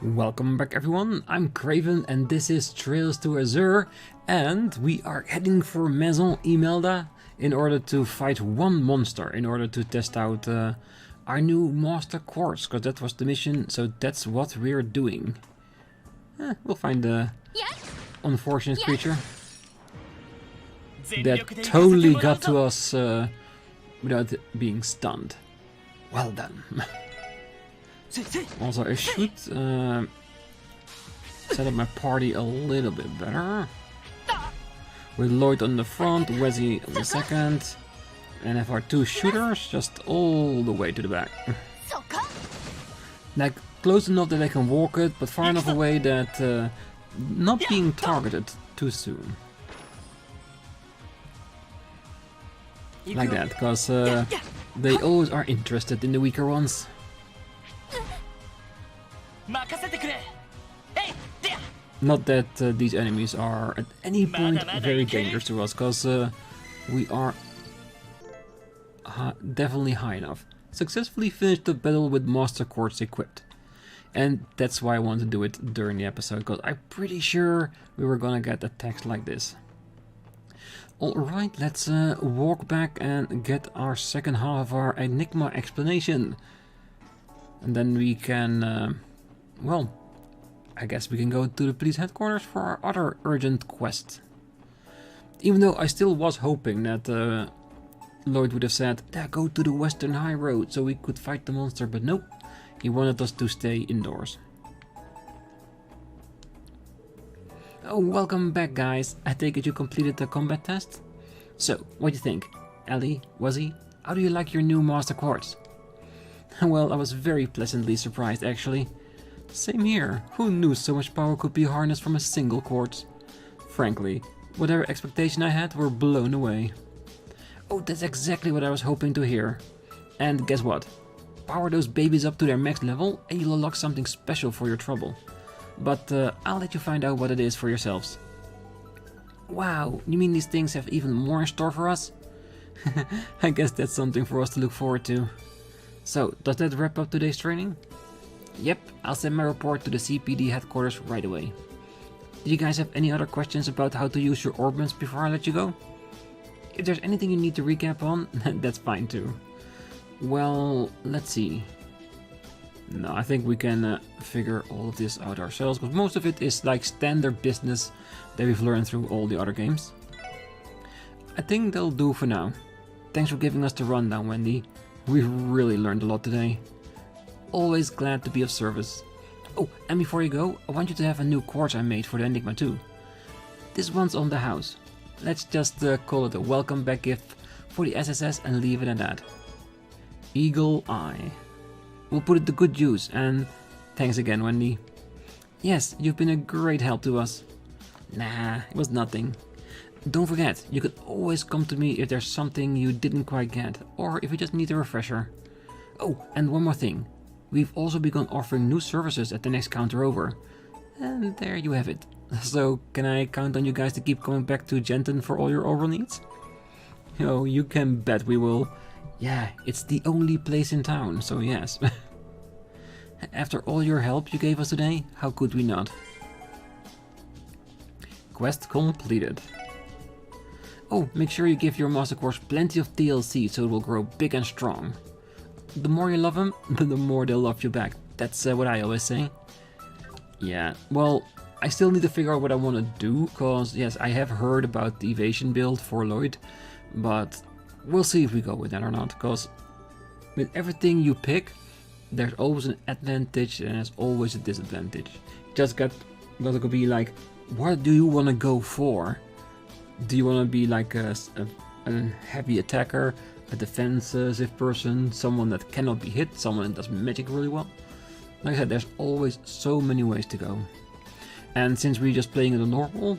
Welcome back everyone, I'm Craven and this is Trails to Azure, and we are heading for Maison Imelda in order to fight one monster, in order to test out our new Master Quartz, because that was the mission, so that's what we're doing. We'll find the unfortunate creature that totally got to us without being stunned. Well done. Also, I should set up my party a little bit better. With Lloyd on the front, Wezzy on the second, and have our two shooters just all the way to the back. Like, close enough that I can walk it, but far enough away that not being targeted too soon. Like that, because they always are interested in the weaker ones. Not that these enemies are at any point very dangerous to us, because we are definitely high enough. Successfully finished the battle with Master Quartz equipped. And that's why I wanted to do it during the episode, because I'm pretty sure we were gonna get attacks like this. Alright, let's walk back and get our second half of our Enigma explanation. And then we can, well, I guess we can go to the police headquarters for our other urgent quest. Even though I still was hoping that Lloyd would have said, go to the Western High Road so we could fight the monster, but nope, he wanted us to stay indoors. Oh, welcome back guys, I take it you completed the combat test? So, what do you think? Ellie, Wuzzy, how do you like your new Master Quartz? Well, I was very pleasantly surprised actually. Same here, who knew so much power could be harnessed from a single quartz? Frankly, whatever expectation I had were blown away. Oh, that's exactly what I was hoping to hear. And guess what? Power those babies up to their max level and you'll unlock something special for your trouble. But I'll let you find out what it is for yourselves. Wow, you mean these things have even more in store for us? I guess that's something for us to look forward to. So, does that wrap up today's training? Yep, I'll send my report to the CPD headquarters right away. Did you guys have any other questions about how to use your orbments before I let you go? If there's anything you need to recap on, that's fine too. Well, let's see. No, I think we can figure all of this out ourselves, because most of it is like standard business that we've learned through all the other games. I think that'll do for now. Thanks for giving us the rundown, Wendy. We really learned a lot today. Always glad to be of service. Oh, and before you go, I want you to have a new quartz I made for the Enigma too. This one's on the house. Let's just call it a welcome back gift for the SSS and leave it at that. Eagle Eye. We'll put it to good use, and thanks again, Wendy. Yes, you've been a great help to us. Nah, it was nothing. Don't forget, you can always come to me if there's something you didn't quite get, or if you just need a refresher. Oh, and one more thing. We've also begun offering new services at the next counter over. And there you have it. So, can I count on you guys to keep coming back to Jenton for all your overall needs? Oh, you can bet we will. Yeah, it's the only place in town, so yes. After all your help you gave us today, how could we not? Quest completed. Oh, make sure you give your Master Quartz plenty of TLC so it will grow big and strong. The more you love them, the more they'll love you back. That's what I always say. Yeah, well, I still need to figure out what I want to do, because yes, I have heard about the evasion build for Lloyd, but we'll see if we go with that or not, because with everything you pick, there's always an advantage and there's always a disadvantage. Just got to be like, what do you want to go for? Do you want to be like a heavy attacker, a defensive person, someone that cannot be hit, someone that does magic really well? Like I said, there's always so many ways to go. And since we're just playing it on normal,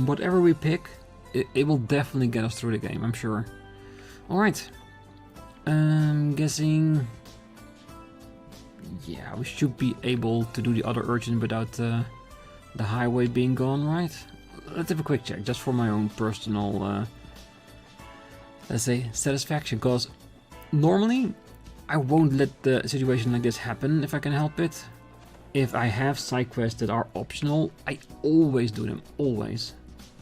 whatever we pick, it will definitely get us through the game, I'm sure. Alright. I'm guessing... yeah, we should be able to do the other urgent without the highway being gone, right? Let's have a quick check, just for my own personal, let's say, satisfaction, because normally I won't let the situation like this happen if I can help it. if I have side quests that are optional, I always do them, always,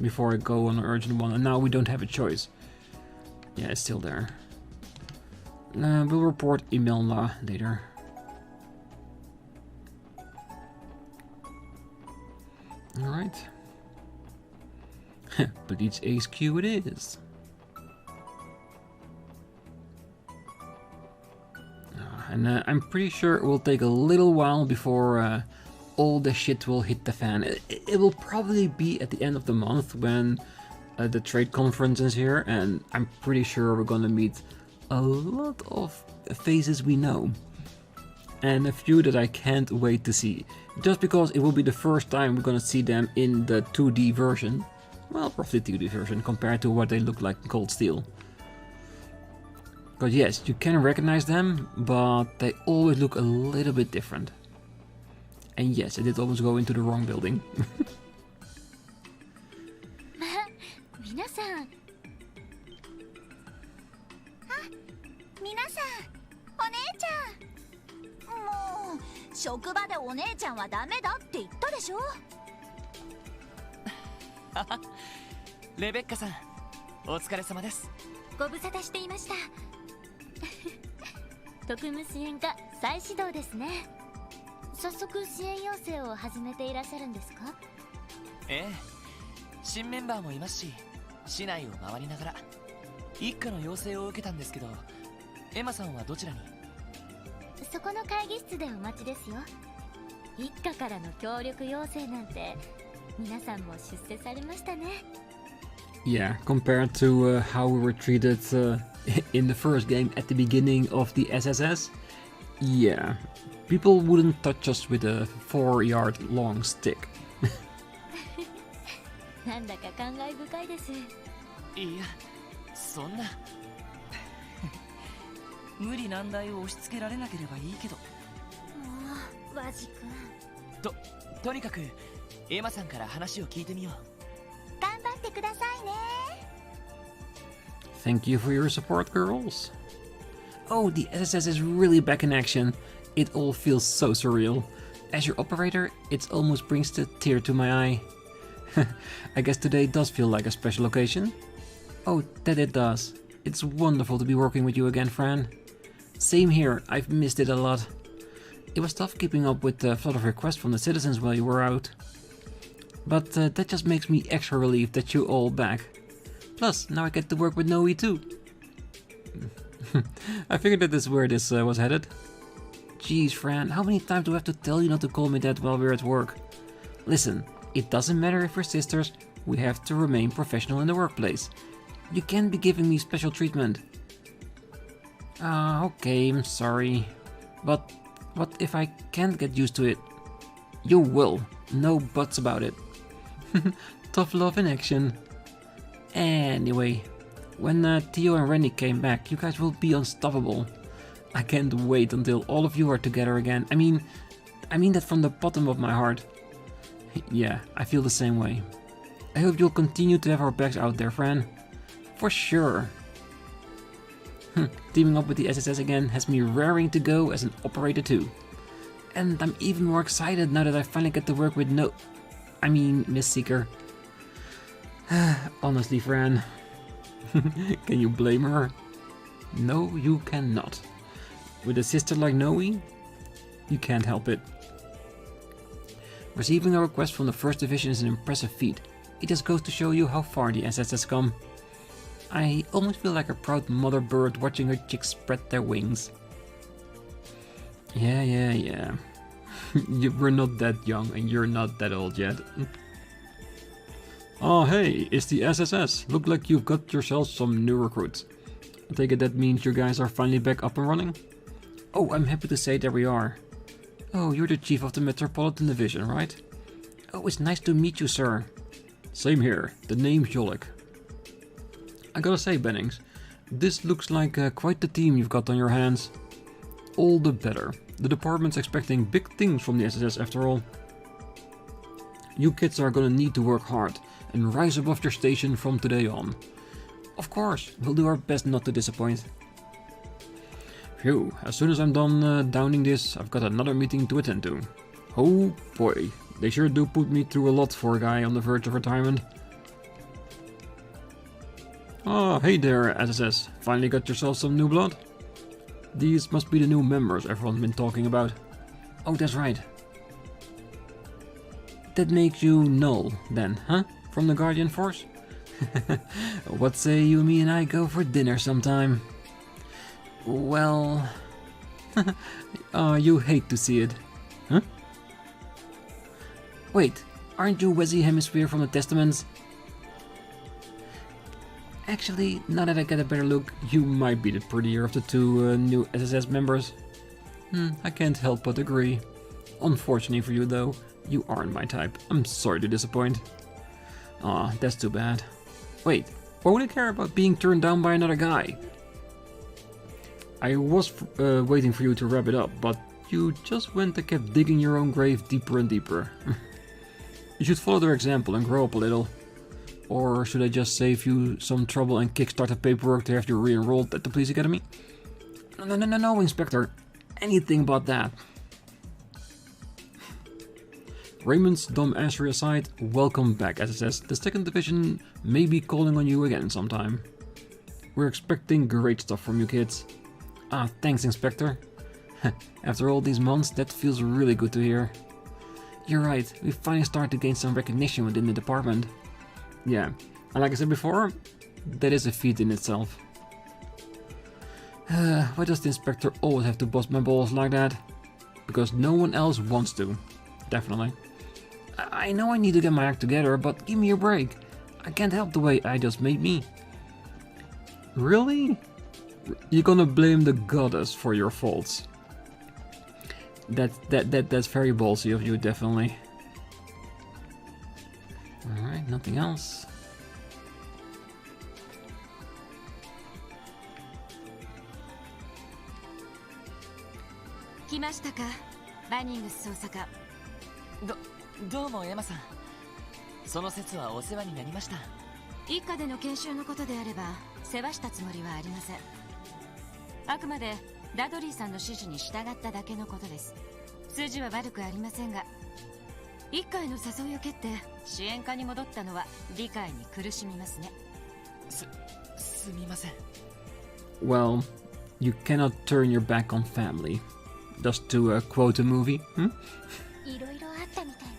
before I go on an urgent one, and now we don't have a choice. Yeah, it's still there. We'll report Imelda later. Alright. Bleach HQ it is. And I'm pretty sure it will take a little while before all the shit will hit the fan. It will probably be at the end of the month when the trade conference is here, and I'm pretty sure we're gonna meet a lot of faces we know. And a few that I can't wait to see. Just because it will be the first time we're gonna see them in the 2D version. Well, probably 2D version compared to what they look like in Cold Steel. But yes, you can recognize them, but they always look a little bit different. And yes, I did almost go into the wrong building. 皆さん。あ、皆さん、お姉ちゃん。もう、職場でお姉ちゃんはダメだって言ったでしょ。レベッカさん、お疲れ様です。ご無沙汰していました。特務支援課再始動ですね。早速支援要請を始めていらっしゃるんですか？ええ、新メンバーもいますし、市内を回りながら一課の要請を受けたんですけど、エマさんはどちらに？そこの会議室でお待ちですよ。一課からの協力要請なんて皆さんも出世されましたね。Yeah, compared to how we were treated in the first game at the beginning of the SSS, yeah, people wouldn't touch us with a 4-yard long stick. なんだか感慨深いです。いや、そんな無理難題を押し付けられなければいいけど。もう、ワジ君。とにかくエマさんから話を聞いてみよう。頑張ってくださいね。Thank you for your support, girls. Oh, the SSS is really back in action. It all feels so surreal. As your operator, it almost brings the tear to my eye. I guess today does feel like a special occasion. Oh, that it does. It's wonderful to be working with you again, Fran. Same here, I've missed it a lot. It was tough keeping up with the flood of requests from the citizens while you were out. But that just makes me extra relieved that you're all back. Plus, now I get to work with Noe too. I figured that this is where this was headed. Jeez, Fran, how many times do I have to tell you not to call me that while we're at work? Listen, it doesn't matter if we're sisters, we have to remain professional in the workplace. You can't be giving me special treatment. Okay, I'm sorry. But what if I can't get used to it? You will. No buts about it. Tough love in action. Anyway, when Theo and Rennie came back, you guys will be unstoppable. I can't wait until all of you are together again. I mean that from the bottom of my heart. Yeah, I feel the same way. I hope you'll continue to have our backs out there, Fran. For sure. Teaming up with the SSS again has me raring to go as an operator too. And I'm even more excited now that I finally get to work with Miss Seeker. Honestly, Fran. Can you blame her? No, you cannot. With a sister like Noe, you can't help it. Receiving a request from the 1st Division is an impressive feat. It just goes to show you how far the SS has come. I almost feel like a proud mother bird watching her chicks spread their wings. Yeah. We're not that young and you're not that old yet. Oh hey, it's the SSS. Look like you've got yourselves some new recruits. I take it that means you guys are finally back up and running? Oh, I'm happy to say that we are. Oh, you're the chief of the Metropolitan Division, right? Oh, it's nice to meet you, sir. Same here. The name's Jolik. I gotta say, Bennings, this looks like quite the team you've got on your hands. All the better. The department's expecting big things from the SSS after all. You kids are gonna need to work hard and rise above your station from today on. Of course, we'll do our best not to disappoint. Phew, as soon as I'm done downing this, I've got another meeting to attend to. Oh boy, they sure do put me through a lot for a guy on the verge of retirement. Oh, hey there, SSS. Finally got yourself some new blood? These must be the new members everyone's been talking about. Oh, that's right. That makes you Null, then, huh? From the Guardian Force? What say you, me and I go for dinner sometime? Well... oh, you hate to see it. Huh? Wait, aren't you Wesley Hemisphere from the Testaments? Actually, now that I get a better look, you might be the prettier of the two new SSS members. I can't help but agree. Unfortunately for you though, you aren't my type. I'm sorry to disappoint. Aw, that's too bad. Wait, why would I care about being turned down by another guy? I was waiting for you to wrap it up, but you just went and kept digging your own grave deeper and deeper. You should follow their example and grow up a little. Or should I just save you some trouble and kickstart the paperwork to have you re-enrolled at the police academy? No, Inspector. Anything but that. Raymond's dumb assery aside, welcome back, SSS. The 2nd Division may be calling on you again sometime. We're expecting great stuff from you kids. Ah, thanks, Inspector. After all these months, that feels really good to hear. You're right, we finally started to gain some recognition within the department. Yeah, and like I said before, that is a feat in itself. Why does the Inspector always have to bust my balls like that? Because no one else wants to. Definitely. I know I need to get my act together, but give me a break. I can't help the way I just made me. Really? You're gonna blame the goddess for your faults? That's very ballsy of you, definitely. Alright, nothing else.どうもエマさん。その説はお世話になりました。一家での研修のことであれば世話したつもりはありません。あくまでダドリーさんの指示に従っただけのことです。筋は悪くありませんが、一家への誘いを蹴って支援課に戻ったのは理解に苦しみますね。すみません。Well, you cannot turn your back on family. Just to quote a movie. いろいろあったみたいね。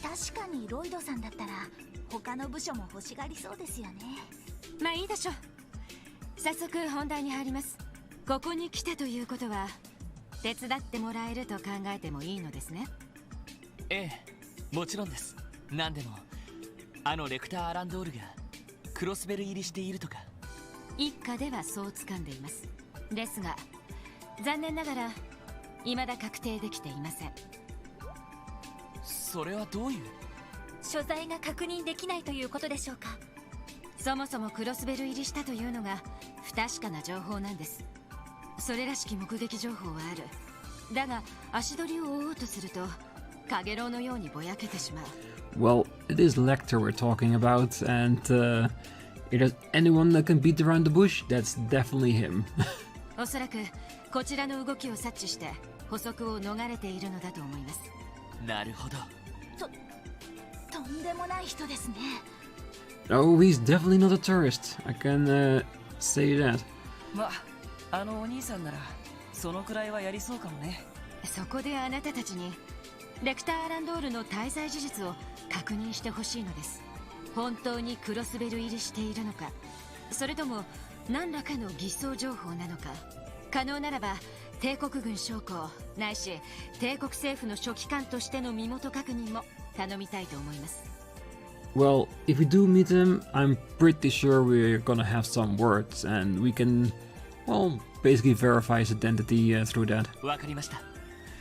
確かにロイドさんだったら他の部署も欲しがりそうですよね。まあいいでしょう。早速本題に入ります。ここに来たということは手伝ってもらえると考えてもいいのですね。ええ、もちろんです。なんでもレクター・アランドールがクロスベル入りしているとか。一家ではそう掴んでいます。ですが残念ながら未だ確定できていません。それはどういう？所在が確認できないということでしょうか。そもそもクロスベル入りしたというのが不確かな情報なんです。それらしき目撃情報はある。だが足取りを追おうとするとカゲロウのようにぼやけてしまう。Well, it is Lechter we're talking about, and if there's anyone that can beat around the bush, that's definitely him. おそらくこちらの動きを察知して捕捉を逃れているのだと思います。なるほど。とんでもない人ですね。Oh, he's definitely not a tourist. I can say that. まあ、お兄さんならそのくらいはやりそうかもね。そこであなたたちにレクター・アランドールの滞在事実を確認してほしいのです。本当にクロスベル入りしているのか、それとも何らかの偽装情報なのか。可能ならば帝国軍将校ないし帝国政府の書記官としての身元確認も頼みたいと思います。Well, if we do meet him, I'm pretty sure we're gonna have some words, and we can, well, basically verify his identity through that. わかりました。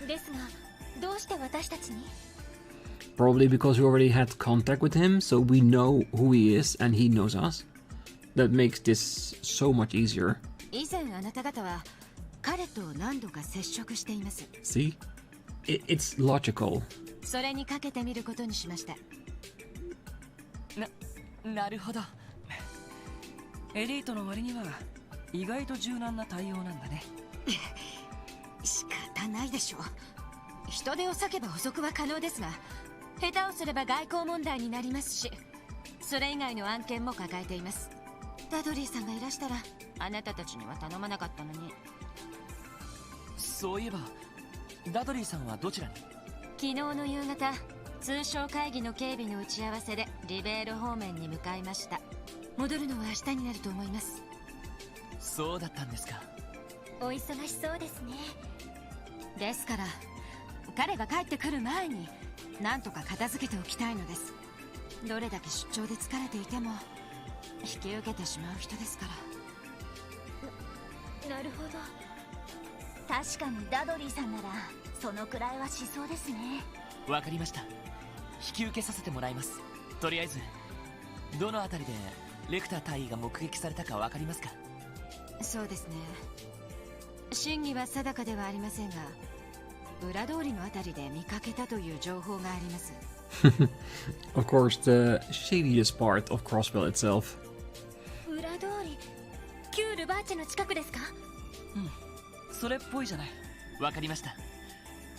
ですが、どうして私たちに？ Probably because we already had contact with him, so we know who he is and he knows us. That makes this so much easier. 以前あなた方は彼と何度か接触しています。See? It's logical. それにかけてみることにしました。なるほど。エリートの割には意外と柔軟な対応なんだね。仕方ないでしょう。人手を割けば捕捉は可能ですが、下手をすれば外交問題になりますし、それ以外の案件も抱えています。ダドリーさんがいらしたらあなたたちには頼まなかったのに。そういえばダドリーさんはどちらに？昨日の夕方、通商会議の警備の打ち合わせでリベール方面に向かいました。戻るのは明日になると思います。そうだったんですか。お忙しそうですね。ですから彼が帰ってくる前になんとか片付けておきたいのです。どれだけ出張で疲れていても引き受けてしまう人ですから。なるほど。確かにダドリーさんならそのくらいはしそうですね。わかりました。引き受けさせてもらいます。とりあえずどのあたりでレクター大尉が目撃されたかわかりますか？そうですね。真偽は定かではありませんが、裏通りのあたりで見かけたという情報があります。Of course, the shadiest part of Crossbell itself. 裏通り、旧ルバーチェの近くですか？うん、それっぽいじゃない。わかりました。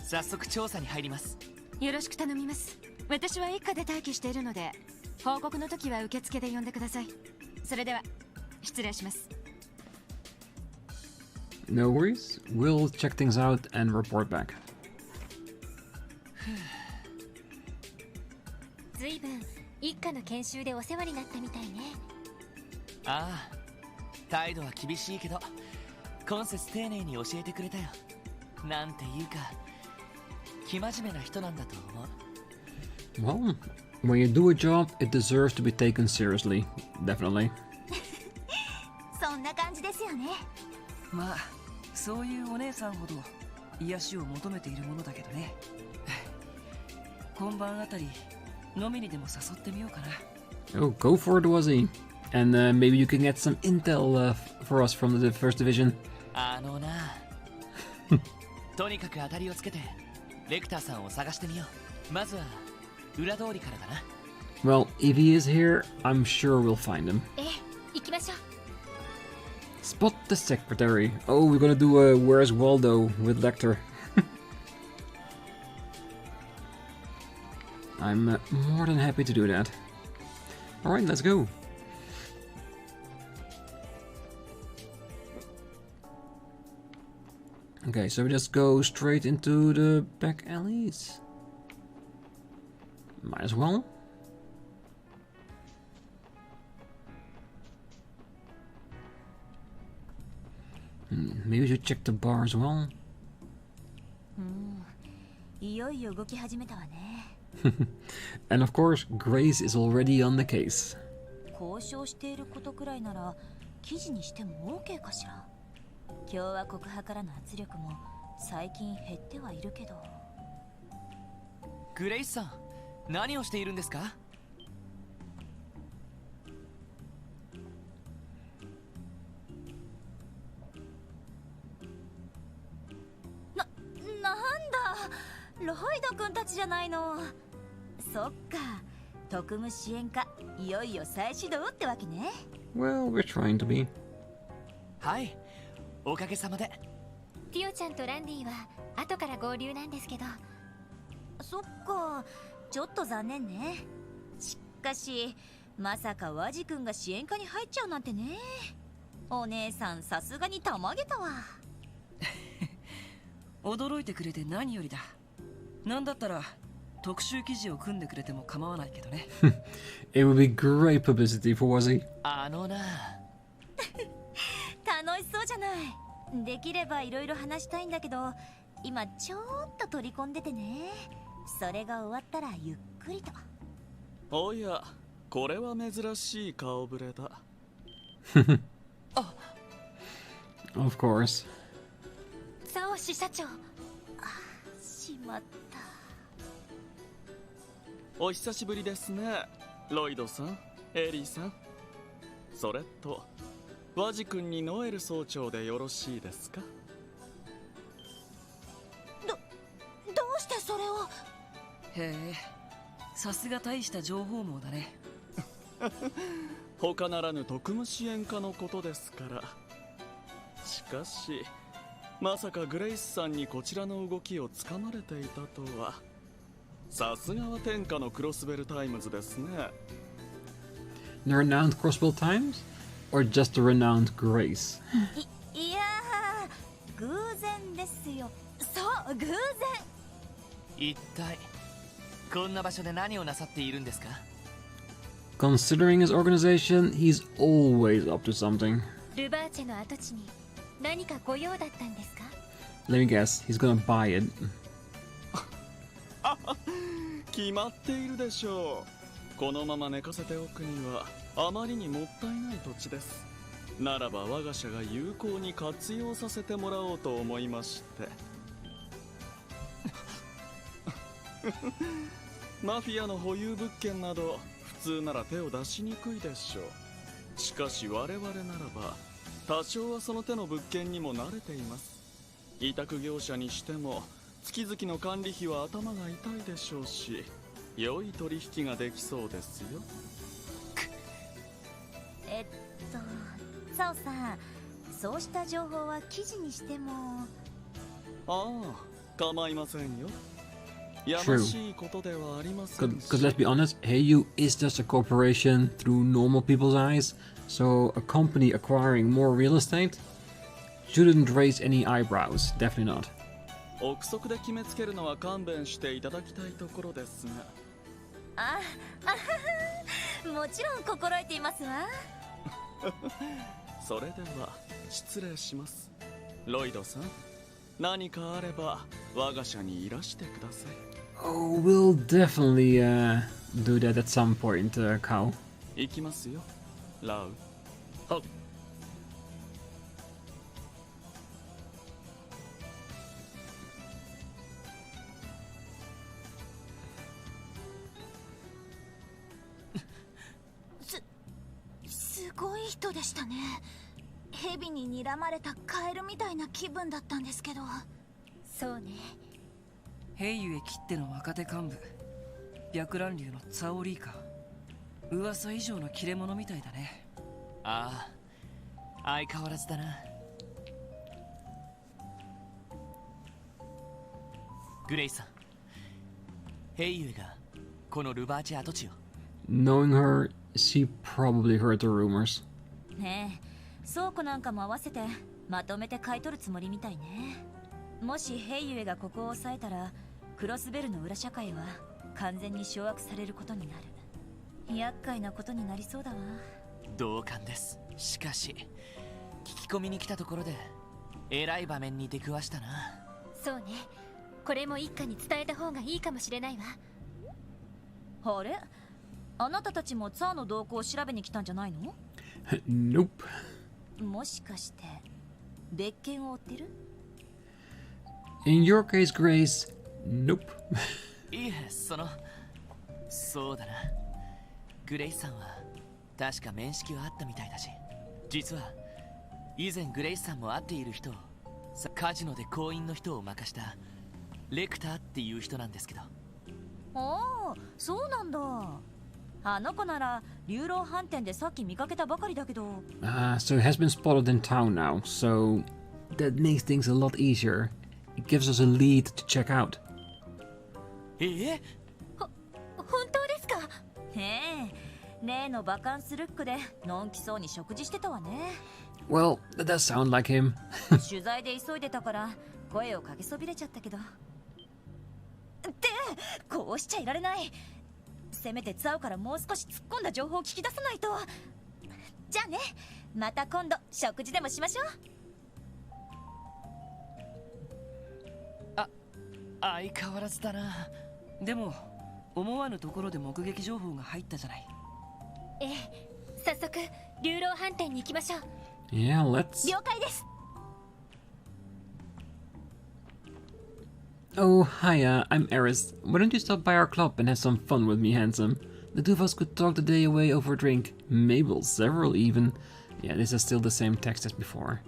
早速調査に入ります。よろしく頼みます。私は一家で待機しているので、報告の時は受付で呼んでください。それでは失礼します。No worries. We'll check things out and report back. ずいぶん一家の研修でお世話になったみたいね。ああ、態度は厳しいけど今節丁寧に教えてくれたよ。なんていうか生真面目な人なんだと思う。 Well, when you do a job, it deserves to be taken seriously. Definitely. そんな感じですよね。まあそういうお姉さんほど癒しを求めているものだけどね。今晩あたり飲みにでも誘ってみようかな。Oh, go for it, Wazzy. And maybe you can get some intel for us from the first division. あのなとにかく当たりをつけてレクターさんを探してみよう。まずは裏通りからだな。 Well, if he is here, I'm sure we'll find him. ええ、行きましょう。 Spot the secretary. Oh, we're gonna do a Where's Waldo with Lechter. I'm more than happy to do that. Alright, let's go. Okay, so we just go straight into the back alleys. Might as well. Maybe we should check the bar as well. いよいよ動き始めたわね。And of course, Grace is already on the case. 交渉していることくらいなら記事にしても OK かしら。共和国派からの圧力も最近減ってはいるけど。グレイスさん、何をしているんですか？なんだ、ロイド君たちじゃないの。そっか、特務支援課いよいよ再始動ってわけね。 Well, we're trying to be. はい、おかげさまで。ティオちゃんとランディは後から合流なんですけど。そっか、ちょっと残念ね。しかしまさかワジ君が支援課に入っちゃうなんてね。お姉さんさすがにたまげたわ。驚いてくれて何よりだ。なんだったら特集記事を組んでくれても構わないけどね。It would be great publicity for Wazzy. あのな楽しそうじゃない。できればいろいろ話したいんだけど、今ちょっと取り込んでてね。それが終わったらゆっくりと。おや、これは珍しい顔ぶれだ。Of course. サオ支社長。あ、しまった。お久しぶりですね、ロイドさん、エリーさん。それとワジ君にノエル総長でよろしいですか？どうしてそれを？へえ、さすが大した情報網だね。他ならぬ特務支援課のことですから。しかしまさかグレイスさんにこちらの動きをつかまれていたとは。さすがは天下のクロスベルタイムズですね。The renowned Crossbell Times? Or just the renowned Grace? いやー、偶然ですよ。そう、偶然。一体こんな場所で何をなさっているんですか？ Considering his organization, he's always up to something. ルバーチェの跡地に何かご用だったんですか？ Let me guess, he's gonna buy it. 決まっているでしょう。このまま寝かせておくにはあまりにもったいない土地です。ならば我が社が有効に活用させてもらおうと思いまして。マフィアの保有物件など普通なら手を出しにくいでしょう。しかし我々ならば多少はその手の物件にも慣れています。委託業者にしても月々の管理費は頭が痛いでしょうし、良い取引ができそうですよ。サオさん、そうした情報は記事にしても。ああ、構いませんよ。やましいことではありませんし。 Because let's be honest, Heyu is just a corporation through normal people's eyes, so a company acquiring more real estate shouldn't raise any eyebrows, definitely not. 憶測で決めつけるのは勘弁していただきたいところですが。もちろん心得ていますわ。それでは失礼します。ロイドさん、何かあれば我が社にいらしてください。Oh, we'll definitely do that at some point, Cow. 行きますよ、ラウ。はっ。すごい人でしたね。蛇に睨まれたカエルみたいな気分だったんですけど。そうね。ヘイユへ切っての若手幹部、白蘭流のツァオリーか。噂以上の切れ者みたいだね。ああ、相変わらずだな。グレイさん、ヘイユエがこのルバーチェ跡地を。 Knowing her, she probably heard the rumors. ねえ、倉庫なんかも合わせてまとめて買い取るつもりみたいね。もしヘイユエがここを抑えたら、クロスベルの裏社会は完全に掌握されることになる。厄介なことになりそうだわ。同感です。しかし聞き込みに来たところでえらい場面に出くわしたな。そうね。これも一家に伝えた方がいいかもしれないわ。あれ、あなたたちもツァーの動向を調べに来たんじゃないの？ Nope. もしかして別件を追ってる？ In your case, Grace, nope. いえ、そうだな。グレイスさんは確か面識はあったみたいだし、実は以前グレイスさんも会っている人を、カジノで行員の人を任したレクターっていう人なんですけど。ああ、そうなんだ。あの子なら流浪飯店でさっき見かけたばかりだけど。So he has been spotted in town now, so that makes things a lot easier. It gives us a lead to check out. 本当ですか？ねえ、例のバカンスルックでのんきそうに食事してたわね。Well, that does sound like him. 取材で急いでたから声をかけそびれちゃったけど。ってこうしちゃいられない。せめてツァオからもう少し突っ込んだ情報を聞き出さないと。じゃあね、また今度食事でもしましょう。相変わらずだな。でも思わぬところで目撃情報が入ったじゃない。ええ、早速流浪飯店に行きましょう。Yeah, let's. 了解です。 Oh, hiya, I'm Eris. Why don't you stop by our club and have some fun with me, handsome? The two of us could talk the day away over a drink. Maybe several even. Yeah, this is still the same text as before.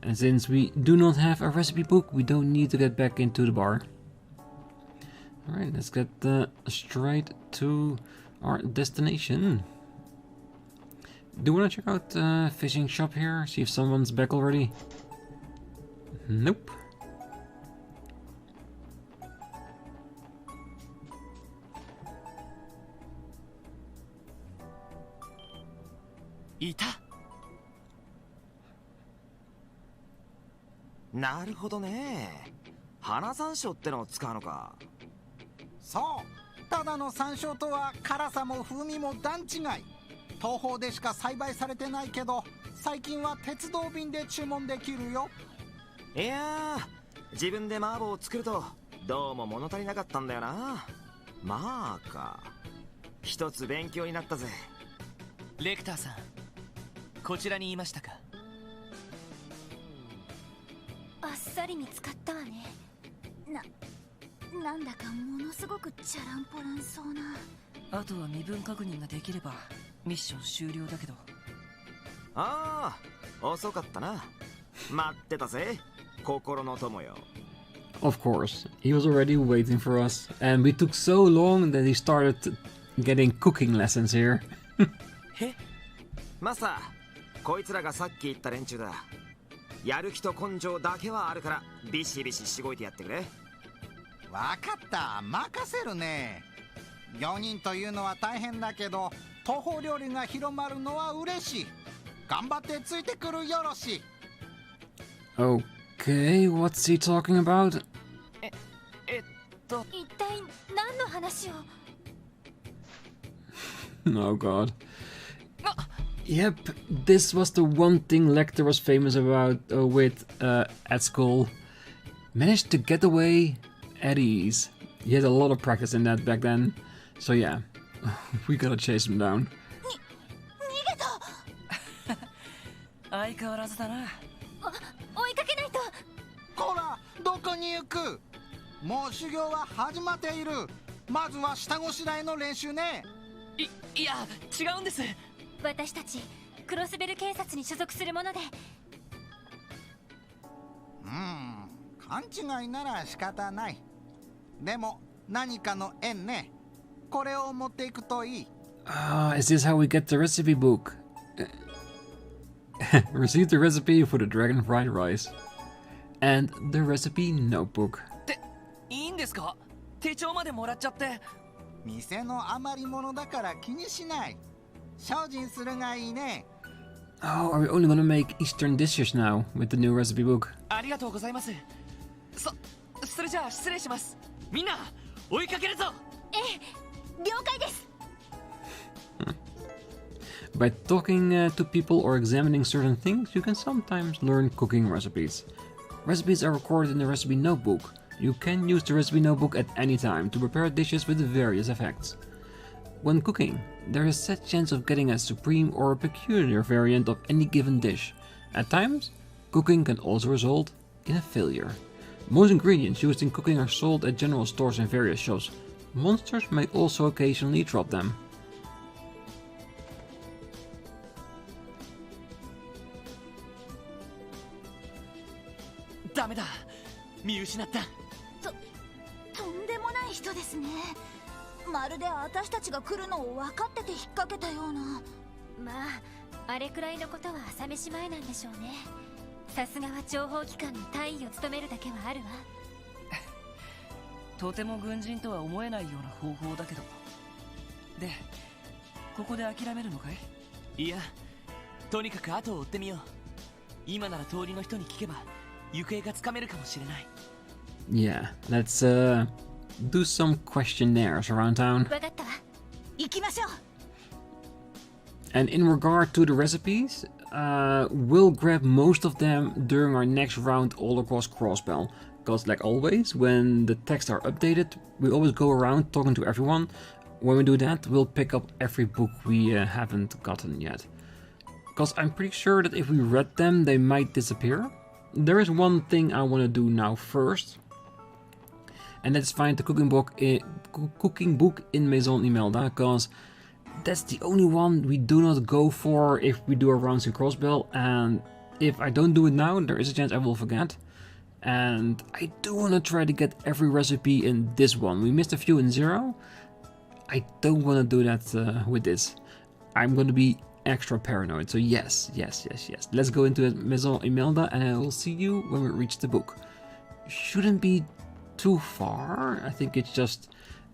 And since we do not have a recipe book, we don't need to get back into the bar. Alright, let's get straight to our destination. Do you want to check out the fishing shop here? See if someone's back already? Nope. Ita? なるほどね。花山椒ってのを使うのか。そう、ただの山椒とは辛さも風味も段違い。東方でしか栽培されてないけど、最近は鉄道便で注文できるよ。いやー、自分で麻婆を作るとどうも物足りなかったんだよな。まあか。一つ勉強になったぜ。レクターさん、こちらにいましたか。あっさり見つかったわね。なんだかものすごくチャランポランそうな。あとは身分確認ができればミッション終了だけど。ああ、遅かったな。待ってたぜ、心の友よ。 Of course, he was already waiting for us, and we took so long that he started getting cooking lessons here. へ、マスター、こいつらがさっき言った連中だ。やる気と根性だけはあるからビシビシしごいてやってくれ。わかった、任せるね。4人というのは大変だけど、東方料理が広まるのは嬉しい。頑張ってついてくるよろしい。Okay, what's he talking about? 一体何の話を。Oh god. Yep, this was the one thing Lechter was famous about at school. Managed to get away at ease. He had a lot of practice in that back then. So yeah, we gotta chase him down. 相変わらずだな。追いかけないと。こら、どこに行く。もう修行は始まっている。まずは下ごしらえの練習ね。いや、違うんです。私たちクロスベル警察に所属するもので。勘違いなら仕方ない。でも何かの縁ね。これを持っていくといい。Is this how we get the recipe book? Receive the recipe for the dragon fried rice. And the recipe notebook. っていいんですか？手帳までもらっちゃって。店の余り物だから気にしない。精進するがいいね。Oh, are we only gonna make Eastern dishes now with the new recipe book? ありがとうございます。それじゃあ失礼します。みんな追いかけるぞ。ええ、了解です。By talking to people or examining certain things, you can sometimes learn cooking recipes. Recipes are recorded in the recipe notebook. You can use the recipe notebook at any time to prepare dishes with various effects. When cooking, there is a set chance of getting a supreme or a peculiar variant of any given dish. At times, cooking can also result in a failure. Most ingredients used in cooking are sold at general stores and various shops. Monsters may also occasionally drop them. ダメだ、見失った。とんでもない人ですね。まるで私たちが来るのを分かってて引っ掛けたような。まあ、あれくらいのことは朝飯前なんでしょうね。さすがは情報機関の大尉を務めるだけはあるわ。とても軍人とは思えないような方法だけど。で、ここで諦めるのかい？いや、とにかく後を追ってみよう。今なら通りの人に聞けば行方がつかめるかもしれない。Yeah, let's do some questionnaires around town. 分かったわ。行きましょう。And in regard to the recipes, we'll grab most of them during our next round all across Crossbell. Because like always, when the texts are updated, we always go around talking to everyone. When we do that, we'll pick up every book we haven't gotten yet. Because I'm pretty sure that if we read them, they might disappear. There is one thing I want to do now first. And that's find the cooking book in Maison Imelda, because that's the only one we do not go for if we do our rounds in Crossbell, and if I don't do it now, there is a chance I will forget. And I do want to try to get every recipe in this one. We missed a few in 0. I don't want to do that with this. I'm going to be extra paranoid. So yes. Let's go into Maison Imelda, and I will see you when we reach the book. Shouldn't be too far. I think it's just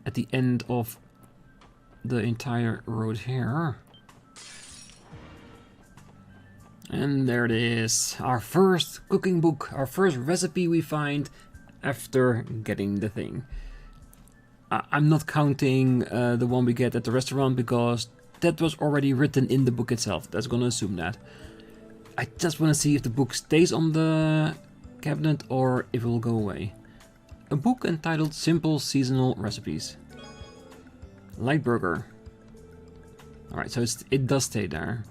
at the end of the entire road here. And there it is. Our first cooking book. Our first recipe we find after getting the thing. I'm not counting the one we get at the restaurant because that was already written in the book itself. That's gonna assume that. I just want to see if the book stays on the cabinet or if it will go away. A book entitled Simple Seasonal Recipes. Light burger. Alright, so it does stay there.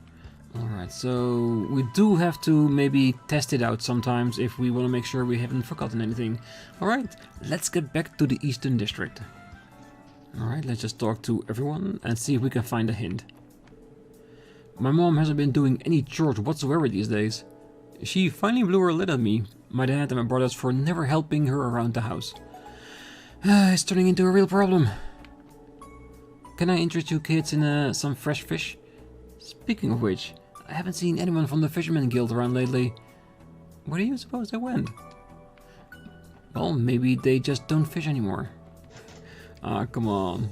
Alright, so we do have to maybe test it out sometimes if we want to make sure we haven't forgotten anything. Alright, let's get back to the Eastern District. Alright, let's just talk to everyone and see if we can find a hint. My mom hasn't been doing any chores whatsoever these days. She finally blew her lid at me, my dad and my brothers for never helping her around the house. It's turning into a real problem. Can I interest you kids in some fresh fish? Speaking of which, I haven't seen anyone from the Fisherman Guild around lately. Where do you suppose they went? Well, maybe they just don't fish anymore. Ah, come on.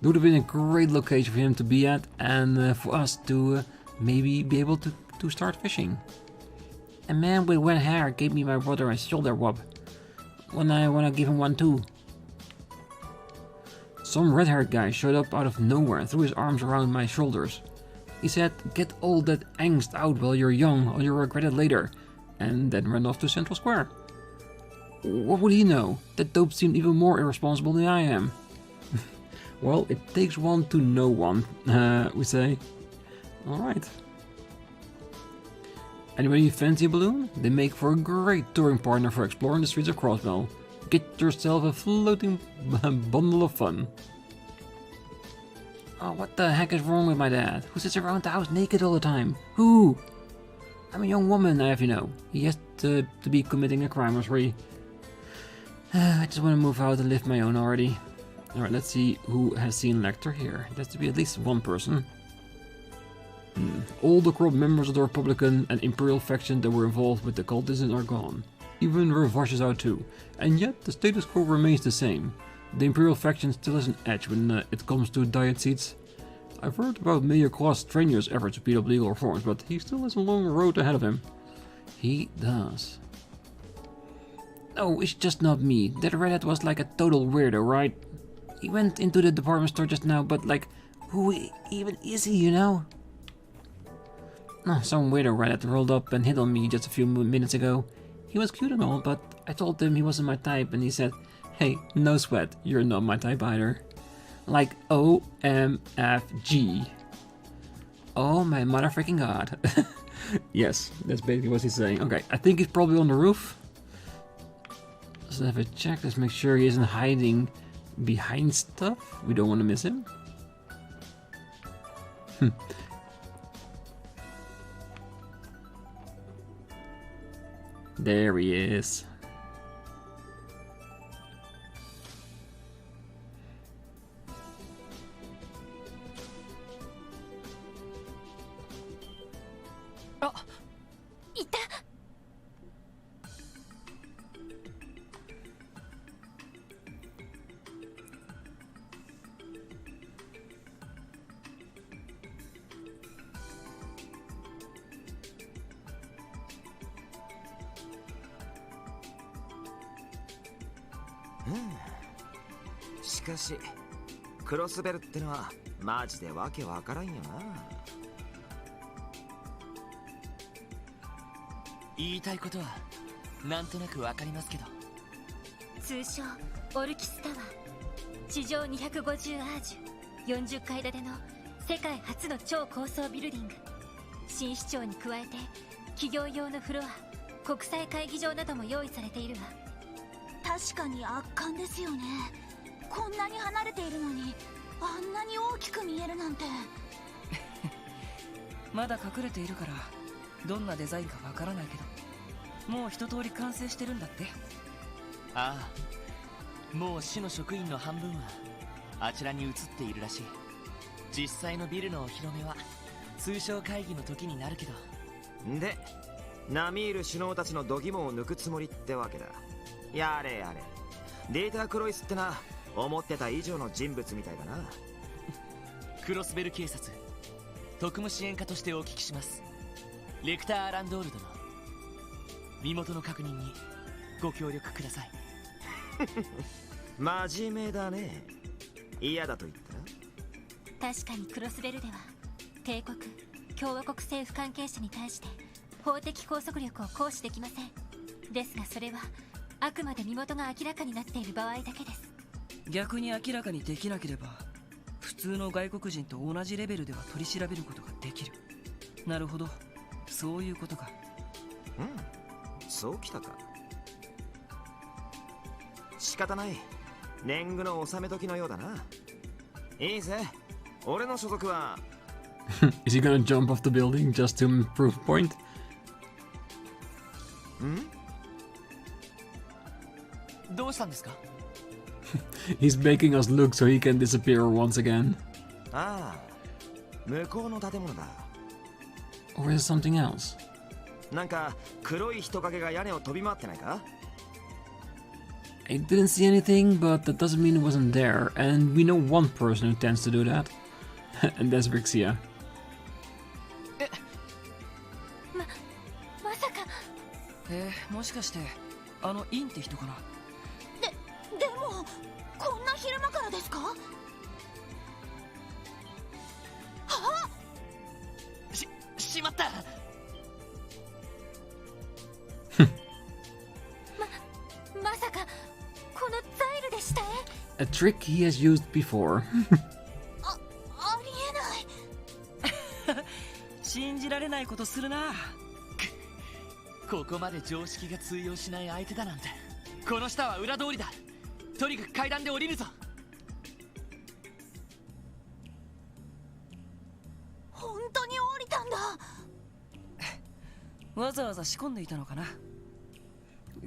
It would have been a great location for him to be at and for us to maybe be able to start fishing. A man with wet hair gave me my brother a shoulder rub. When I want to give him one too. Some red-haired guy showed up out of nowhere and threw his arms around my shoulders. He said, "Get all that angst out while you're young or you'll regret it later," and then ran off to Central Square. What would he know? That dope seemed even more irresponsible than I am. Well, it takes one to know one, we say. Alright. Anybody fancy a balloon? They make for a great touring partner for exploring the streets of Crossbell. Get yourself a floating bundle of fun. Oh, what the heck is wrong with my dad? Who sits around the house naked all the time? Who? I'm a young woman, I have you know. He has to be committing a crime or three. I just want to move out and live my own already. Alright, let's see who has seen Lechter here. There has to be at least one person. All the corrupt members of the Republican and Imperial faction that were involved with the cultism are gone. Even Ravash is out too. And yet, the status quo remains the same. The Imperial faction still has an edge when it comes to diet seats. I've heard about Mayor Claus' strenuous efforts to speed up legal reforms, but he still has a long road ahead of him. He does. No, it's just not me. That redhead was like a total weirdo, right? He went into the department store just now, but like, who even is he, you know? Oh, some weirdo redhead rolled up and hit on me just a few minutes ago. He was cute and all, but I told him he wasn't my type, and he said, "Hey, no sweat, you're not my type either." Like OMFG. Oh my motherfucking god. Yes, that's basically what he's saying. Okay, I think he's probably on the roof. Let's have a check, let's make sure he isn't hiding behind stuff. We don't want to miss him. There he is. Oh, いた。しかしクロスベルってのはマジでわけわからんよな。言いたいことはなんとなくわかりますけど。通称オルキスタワー、地上250アージュ、40階建ての世界初の超高層ビルディング。新市長に加えて企業用のフロア、国際会議場なども用意されているわ。確かに圧巻ですよね。こんなに離れているのにあんなに大きく見えるなんて。まだ隠れているからどんなデザインかわからないけど、もう一通り完成してるんだって。ああ、もう市の職員の半分はあちらに移っているらしい。実際のビルのお披露目は通商会議の時になるけど。でナミール首脳たちの度肝を抜くつもりってわけだ。やれやれ、データクロイスってな、思ってた以上の人物みたいだな。クロスベル警察特務支援課としてお聞きします。レクター・アランドール殿、身元の確認にご協力ください。真面目だね。嫌だと言ったら。確かにクロスベルでは帝国共和国政府関係者に対して法的拘束力を行使できません。ですがそれはあくまで身元が明らかになっている場合だけです。逆に明らかにできなければ普通の外国人と同じレベルでは取り調べることができる。なるほど、そういうことか。うん、そうきたか。仕方ない、年貢の納め時のようだな。いいぜ、俺の所属は。Is he gonna jump off the building just to prove point? どうしたんですか？ He's making us look so he can disappear once again. ああ、向こうの建物だ。Or is it something else? なんか黒い人影が屋根を飛び回ってないか？ I didn't see anything, but that doesn't mean it wasn't there. And we know one person who tends to do that. And that's Rixia. まさか。もしかしてあのインって人かな。でもこんな昼間からですか？しまった。まさかこのザイルでしたえ？ A trick he has used before. ありえない。信じられないことするな。ここまで常識が通用しない相手だなんて。この下は裏通りだ。とにかく階段で降りるぞ。本当に降りたんだ。わざわざ仕込んでいたのかな。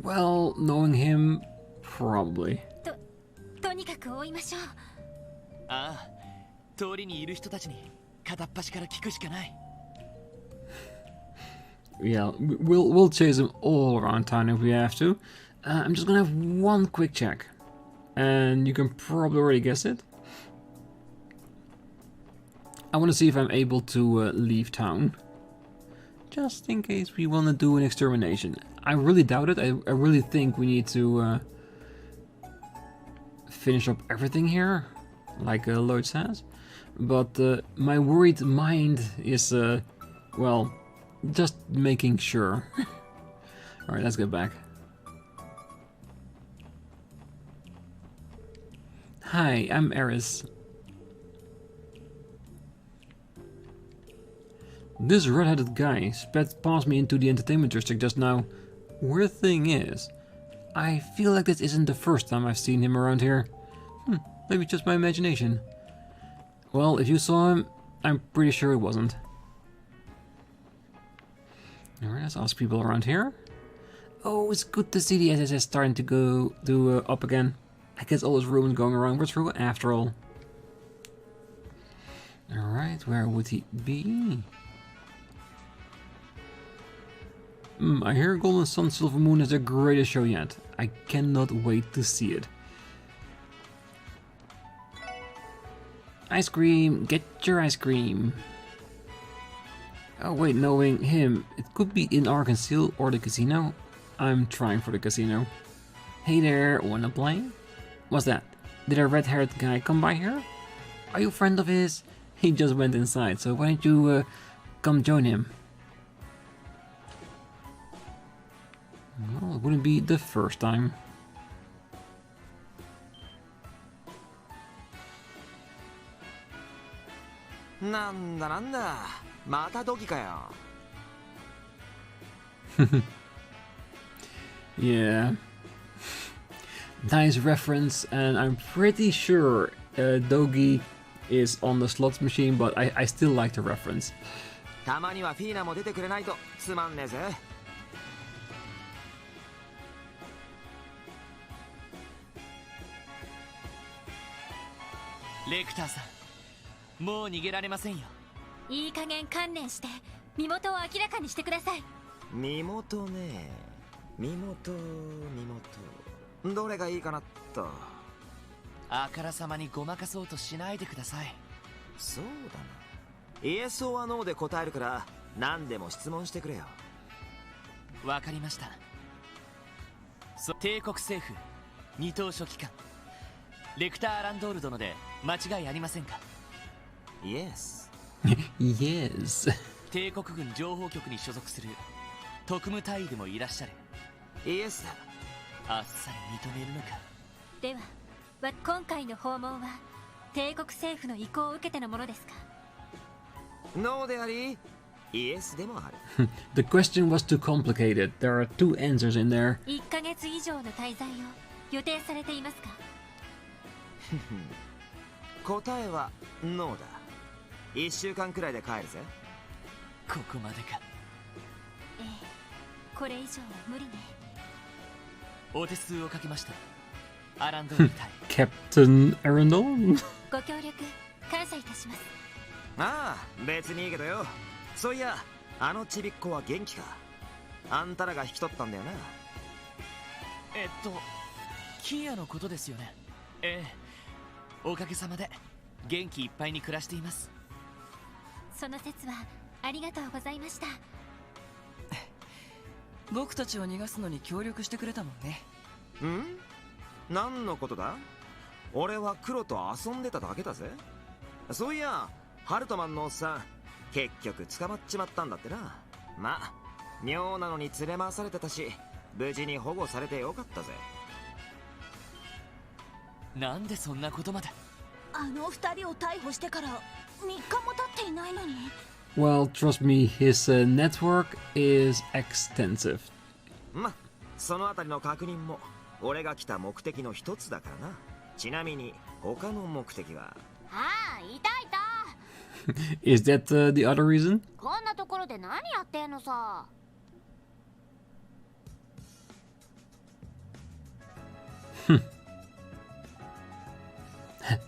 Well, knowing him, probably. とにかく追いましょう。ああ、通りにいる人たちに片っ端から聞くしかない。Yeah, we'll chase him all around town if we have to. I'm just gonna have one quick check. And you can probably already guess it. I want to see if I'm able to leave town. Just in case we want to do an extermination. I really doubt it. I really think we need to finish up everything here, like Lloyd says. But my worried mind is, well, just making sure. Alright, let's get back. Hi, I'm Eris. This red-headed guy sped past me into the entertainment district just now. Weird thing is, I feel like this isn't the first time I've seen him around here. Maybe just my imagination. Well, if you saw him, I'm pretty sure it wasn't. Alright, let's ask people around here. Oh, it's good to see the SSS starting to go up again. I guess all those rumors going around were true after all. Alright, where would he be? I hear Golden Sun Silver Moon is the greatest show yet. I cannot wait to see it. Ice cream, get your ice cream. Oh wait, knowing him, it could be in Arkansas or the casino. I'm trying for the casino. Hey there, wanna play? What's that? Did a red-haired guy come by here? Are you a friend of his? He just went inside, so why don't you come join him? Well, it wouldn't be the first time. Nanda, mata dogi ka yo. Yeah. Nice reference, and I'm pretty sure Dogi is on the slots machine, but I still like the reference. たまにはフィーナも出てくれないとつまんねえぜ。レクターさん、もう逃げられませんよ。いい加減観念して身元を明らかにしてください。身元ね。身元。どれがいいかなっと。あからさまにごまかそうとしないでください。そうだな。イエスはノーで答えるから何でも質問してくれよ。わかりました。帝国政府二等書記官レクター・ランドール殿で間違いありませんか？イエス。Yes. 帝国軍情報局に所属する特務隊員でもいらっしゃる。イエスだ。あっさり認めるのか。では今回の訪問は帝国政府の意向を受けてのものですか？ノーでありイエスでもある。The question was too complicated. There are two answers in there. 1ヶ月以上の滞在を予定されていますか？答えはノーだ。1週間くらいで帰るぜ。ここまでか。ええ、これ以上は無理ね。お手数をかけました。アランドール隊。Captain Arundel? ご協力感謝いたします。ああ、別にいいけどよ。そういや、あのちびっこは元気か？あんたらが引き取ったんだよな。キアのことですよね。ええ、おかげさまで元気いっぱいに暮らしています。その説はありがとうございました。僕たちを逃がすのに協力してくれたもんね。ん？何のことだ？俺は黒と遊んでただけだぜ。そういや、ハルトマンのおっさん結局捕まっちまったんだってな。まあ妙なのに連れ回されてたし、無事に保護されてよかったぜ。なんでそんなことまで。あの2人を逮捕してから3日も経っていないのに。 Well, trust me, his network is extensive. ま、そのあたりの確認も俺が来た目的の一つだからな。ちなみに他の目的は。ああ、いたいた。Is that the other reason? こんなところで何やってんのさ。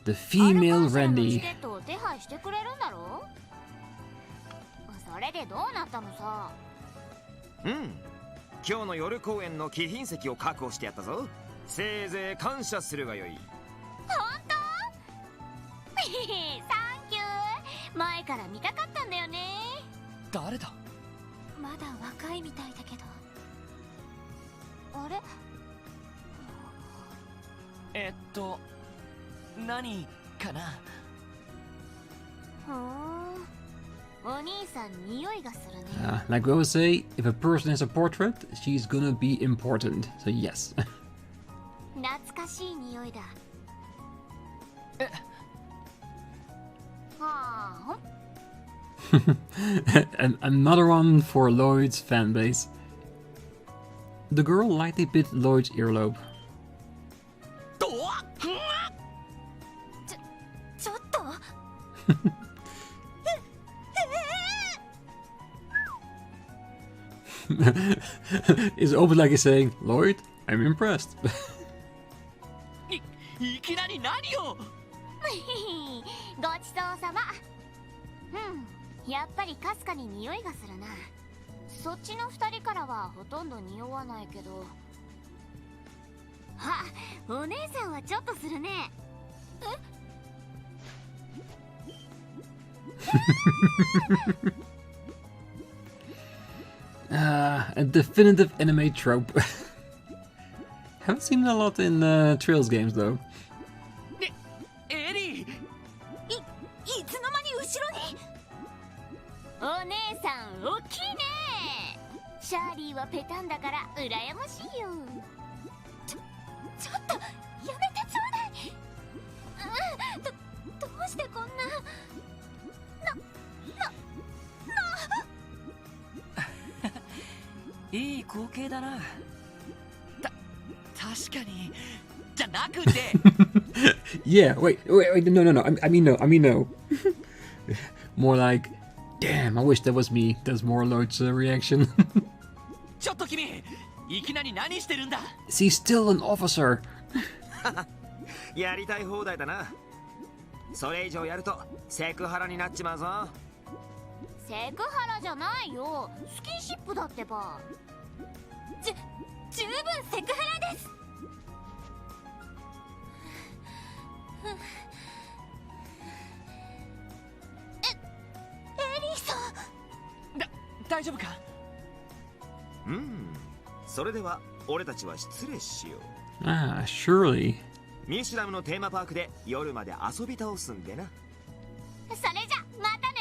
The female Randy. チケットを手配してくれるんだろ？それでどうなったのさ。うん、今日の夜公演の貴賓席を確保してやったぞ。せいぜい感謝するがよい。本当？サンキュー。前から見たかったんだよね。誰だ？まだ若いみたいだけど。あれ？何かな？ふーん。お兄さん匂いがするね。Like we always say, if a person has a portrait, she's gonna be important. So yes. 懐かしい匂いだ。はあ。Another one for Lloyd's fan base. The girl lightly bit Lloyd's earlobe. ちょっとIt's almost like he's saying, Lloyd, I'm impressed. いきなり何を？ごちそうさま。やっぱりかすかに匂いがするな。そっちの2人からはほとんど匂わないけど。あ、お姉さんはちょっとするね。A definitive anime trope. Haven't seen it a lot in Trails games though. エリー！いつの間に後ろに。お姉さん大きいね。シャーリーはペタンだから羨ましいよ。ちょっとやめてちょうだい。どうしてこんな。いい光景だな。確かに。じゃなくて。Yeah, wait, no. I mean no. More like, damn, I wish that was me. That's more Lloyd's reaction. ちょっと君、いきなり何してるんだ？ Is he still an officer? やりたい放題だな。それ以上やるとセクハラになっちまうぞ。セクハラじゃないよ、スキンシップだってば。十分セクハラです。エリーさん。大丈夫か？それでは俺たちは失礼しよう。Ah, Shirley. ミシュラムのテーマパークで夜まで遊び倒すんでな。それじゃまたね。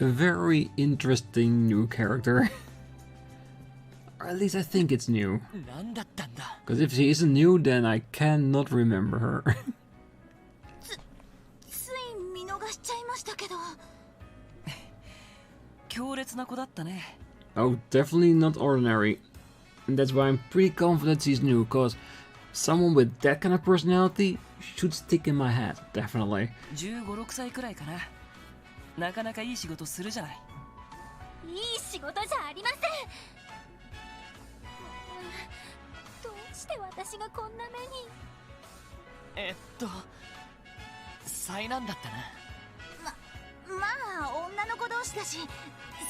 A very interesting new character. Or at least I think it's new. 何だったんだ。 Because if she isn't new, then I cannot remember her. つい見逃しちゃいましたけど。強烈な子だったね。 Oh, definitely not ordinary. And that's why I'm pretty confident she's new, because someone with that kind of personality should stick in my head, definitely. 15、6歳くらいかな。なかなかいい仕事するじゃない。いい仕事じゃありません。どうして私がこんな目に。災難だったな。まあ女の子同士だし、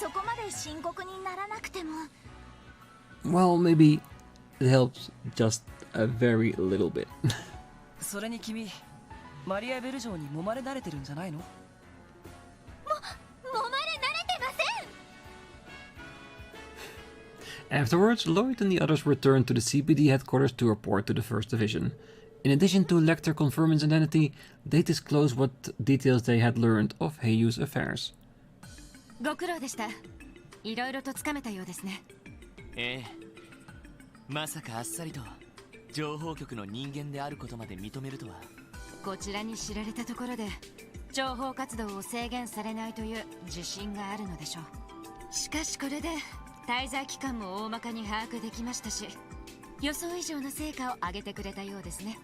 そこまで深刻にならなくても。 Well, maybe it helps just a very little bit. それに君、マリア・ベル嬢に揉まれ慣れてるんじゃないの？揉まれ慣れてません。 Afterwards, Lloyd and the others returned to the CPD headquarters to report to the First Division. In addition to Lechter confirming his identity, they disclosed what details they had learned of Heiyu's affairs. ご苦労でした。いろいろとつかめたようですね。まさかあっさりと情報局の人間であることまで認めるとは。こちらに知られたところで情報活動を制限されないという自信があるのでしょう。しかしこれで滞在期間も大まかに把握できましたし、予想以上の成果を上げてくれたようですね。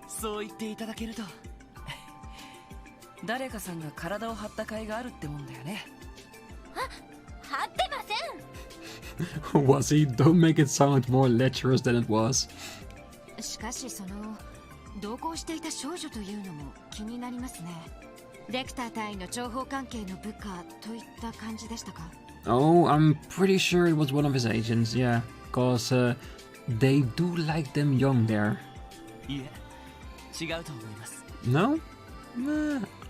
そう言っていただけると。誰かさんが体を張った甲斐があるってもんだよね。張ってません。 Was he? Don't make it sound more lecherous than it was. しかしその同行していた少女というのも気になりますね。レクター隊の情報関係の部下といった感じでしたか？ Oh, I'm pretty sure it was one of his agents, yeah. Because they do like them young there. いえ、違うと思います。 No?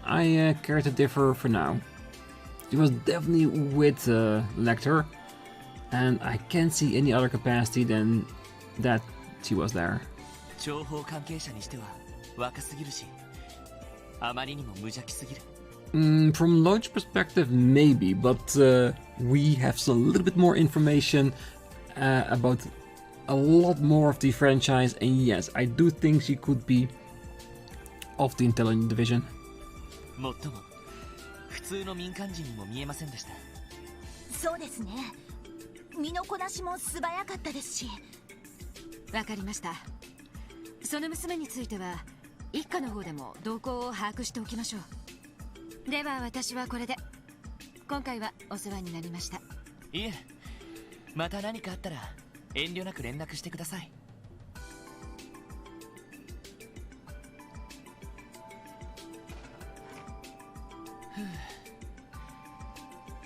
I care to differ for now. She was definitely with Lechter, and I can't see any other capacity than that she was there. 情報関係者にしては若すぎるし、あまりにも無邪気すぎる。From Lloyd's perspective, maybe, but we have a little bit more information about a lot more of the franchise, and yes, I do think she could be of the intelligence division. もっとも普通の民間人にも見えませんでした。そうですね。身のこなしも素早かったですし。わかりました。その娘については一家の方でも動向を把握しておきましょう。では私はこれで。今回はお世話になりました。いえ、また何かあったら遠慮なく連絡してください。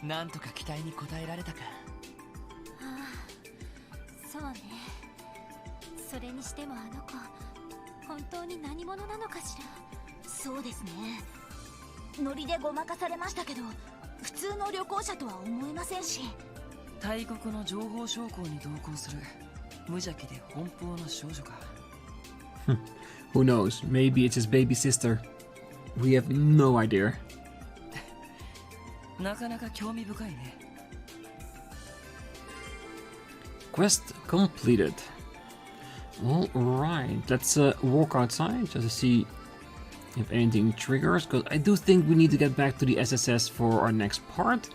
なんとか期待に応えられたか。そうね。それにしてもあの子、本当に何者なのかしら。そうですね。ノリでごまかされましたけど、普通の旅行者とは思えませんし。大国の情報将校に同行する無邪気で奔放な少女か。Who knows? Maybe it's his baby sister. We have no idea. なかなか興味深いね。Quest completed. Alright, let's walk outside just to see if anything triggers, because I do think we need to get back to the SSS for our next part,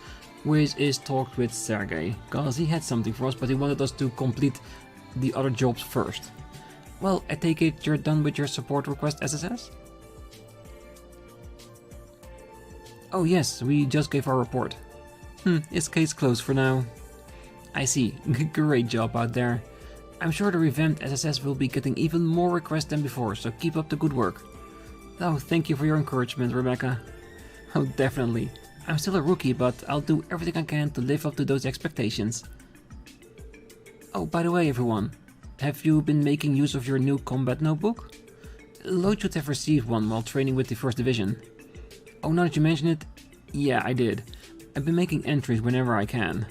which is talked with Sergey, because he had something for us, but he wanted us to complete the other jobs first. Well, I take it you're done with your support request SSS? Oh yes, we just gave our report. It's case closed for now. I see. Great job out there. I'm sure the revamped SSS will be getting even more requests than before, so keep up the good work. Oh, thank you for your encouragement, Rebecca. Oh, definitely. I'm still a rookie, but I'll do everything I can to live up to those expectations. Oh, by the way, everyone, have you been making use of your new combat notebook? Lloyd should have received one while training with the 1st Division. Oh, now that you mention it, yeah, I did. I've been making entries whenever I can.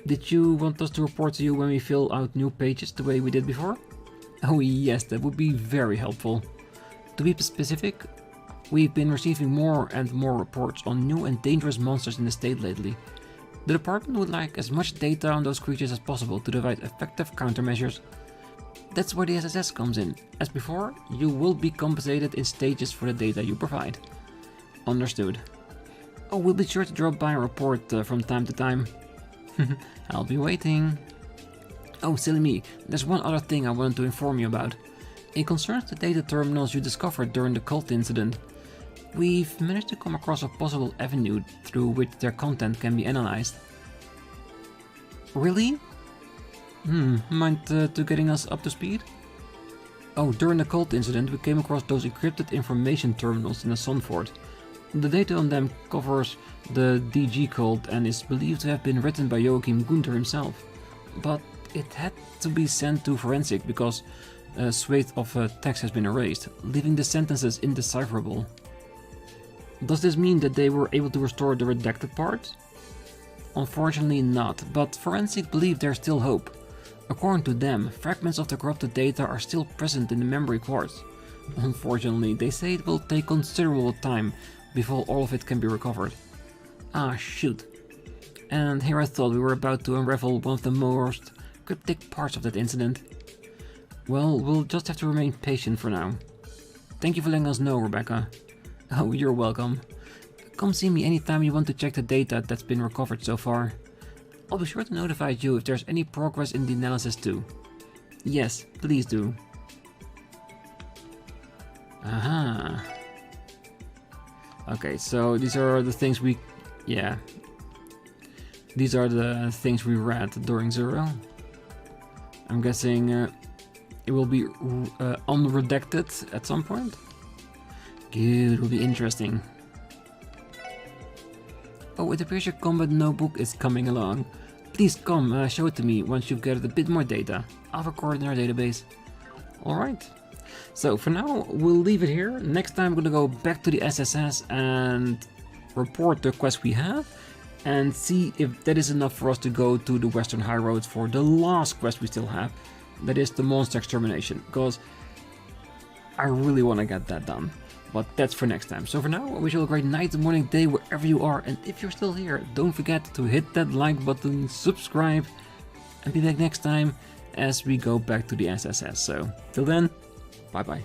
Did you want us to report to you when we fill out new pages the way we did before? Oh yes, that would be very helpful. To be specific, we've been receiving more and more reports on new and dangerous monsters in the state lately. The department would like as much data on those creatures as possible to devise effective countermeasures. That's where the SSS comes in. As before, you will be compensated in stages for the data you provide. Understood. Oh, we'll be sure to drop by and report from time to time. I'll be waiting. Oh, silly me, there's one other thing I wanted to inform you about. It concerns the data terminals you discovered during the cult incident. We've managed to come across a possible avenue through which their content can be analyzed. Really? Mind to getting us up to speed? Oh, during the cult incident we came across those encrypted information terminals in the Sun Fort. The data on them covers the DG cult and is believed to have been written by Joachim Gunther himself. But it had to be sent to forensic because a swathe of text has been erased, leaving the sentences indecipherable. Does this mean that they were able to restore the redacted parts? Unfortunately not, but forensic believe there's still hope. According to them, fragments of the corrupted data are still present in the memory quartz. Unfortunately, they say it will take considerable time before all of it can be recovered. Ah, shoot. And here I thought we were about to unravel one of the most cryptic parts of that incident. Well, we'll just have to remain patient for now. Thank you for letting us know, Rebecca. Oh, you're welcome. Come see me anytime you want to check the data that's been recovered so far. I'll be sure to notify you if there's any progress in the analysis too. Yes, please do. Aha. Okay, so these are the things we... yeah. These are the things we read during Zero. I'm guessing it will be unredacted at some point. Good, it will be interesting. Oh, it appears your combat notebook is coming along. Please come, show it to me once you've gathered a bit more data. I'll record it in our database. Alright. So for now, we'll leave it here. Next time, I'm gonna go back to the SSS and report the quest we have and see if that is enough for us to go to the Western High Road for the last quest we still have. That is the monster extermination, because I really want to get that done. But that's for next time. So for now, I wish you all a great night, morning, day, wherever you are. And if you're still here, don't forget to hit that like button, subscribe, and be back next time as we go back to the SSS. So till then, bye bye.